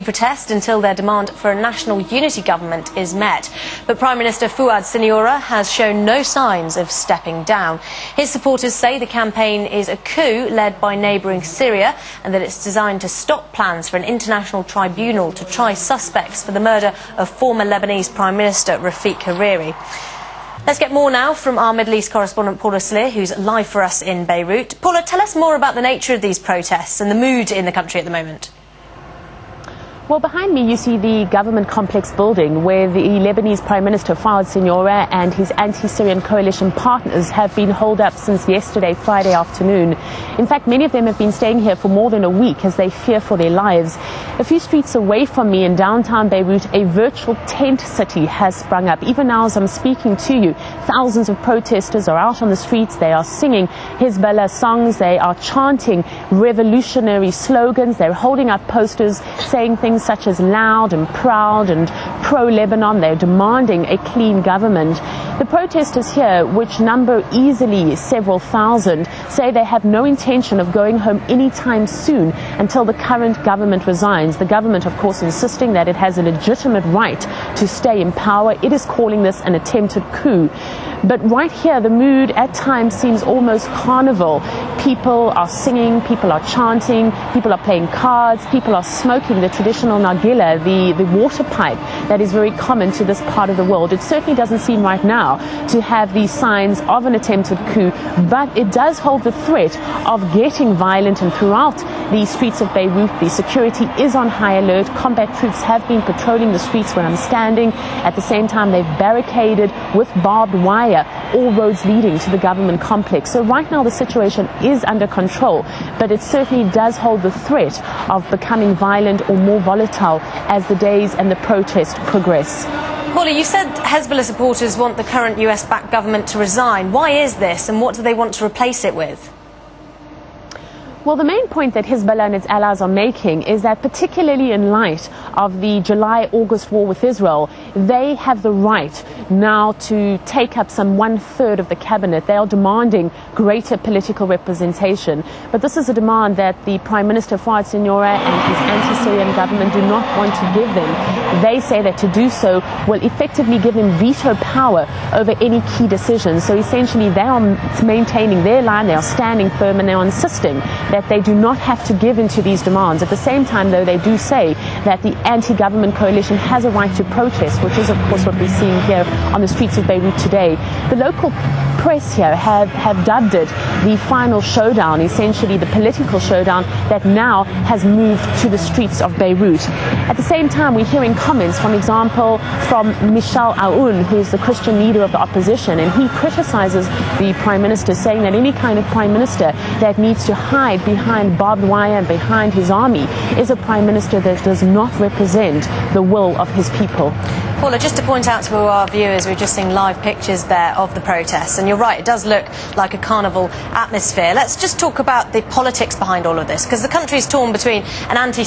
protest until their demand for a national unity government is met. But Prime Minister Fouad Siniora has shown no signs of stepping down. His supporters say the campaign is a coup led by neighbouring Syria and that it's designed to stop plans for an international tribunal to try suspects for the murder of former Lebanese Prime Minister Rafik Hariri. Let's get more now from our Middle East correspondent Paula Slier, who's live for us in Beirut. Paula, tell us more about the nature of these protests and the mood in the country at the moment. Well, behind me you see the government complex building where the Lebanese Prime Minister Fouad Siniora and his anti-Syrian coalition partners have been holed up since yesterday, Friday afternoon. In fact, many of them have been staying here for more than a week as they fear for their lives. A few streets away from me in downtown Beirut, a virtual tent city has sprung up. Even now as I'm speaking to you, thousands of protesters are out on the streets. They are singing Hezbollah songs. They are chanting revolutionary slogans. They're holding up posters saying things such as loud and proud and pro-Lebanon. They're demanding a clean government. The protesters here, which number easily several thousand, say they have no intention of going home anytime soon until the current government resigns. The government, of course, insisting that it has a legitimate right to stay in power. It is calling this an attempted coup. But right here, the mood at times seems almost carnival. People are singing, people are chanting, people are playing cards, people are smoking the traditional nargila, the water pipe that is very common to this part of the world. It certainly doesn't seem right now to have these signs of an attempted coup, but it does hold the threat of getting violent, and throughout the streets of Beirut, the security is on high alert. Combat troops have been patrolling the streets where I'm standing. At the same time, they've barricaded with barbed wire all roads leading to the government complex. So right now the situation is under control, but it certainly does hold the threat of becoming violent or more volatile as the days and the protests progress. Paula, you said Hezbollah supporters want the current US-backed government to resign. Why is this, and what do they want to replace it with? Well, the main point that Hezbollah and its allies are making is that, particularly in light of the July-August war with Israel, they have the right now to take up some 1/3 of the cabinet. They are demanding greater political representation. But this is a demand that the Prime Minister Fouad Siniora and his anti-Syrian government do not want to give them. They say that to do so will effectively give them veto power over any key decisions. So essentially they are maintaining their line, they are standing firm, and they are insisting that they do not have to give in to these demands. At the same time, though, they do say that the anti-government coalition has a right to protest, which is, of course, what we're seeing here on the streets of Beirut today. The local press here have dubbed it the final showdown, essentially the political showdown that now has moved to the streets of Beirut. At the same time, we're hearing comments, for example, from Michel Aoun, who is the Christian leader of the opposition, and he criticizes the Prime Minister, saying that any kind of Prime Minister that needs to hide behind barbed wire and behind his army is a Prime Minister that does not represent the will of his people. Paula, just to point out to our viewers, we're just seeing live pictures there of the protests, and you're right, it does look like a carnival atmosphere. Let's just talk about the politics behind all of this, because the country is torn between an anti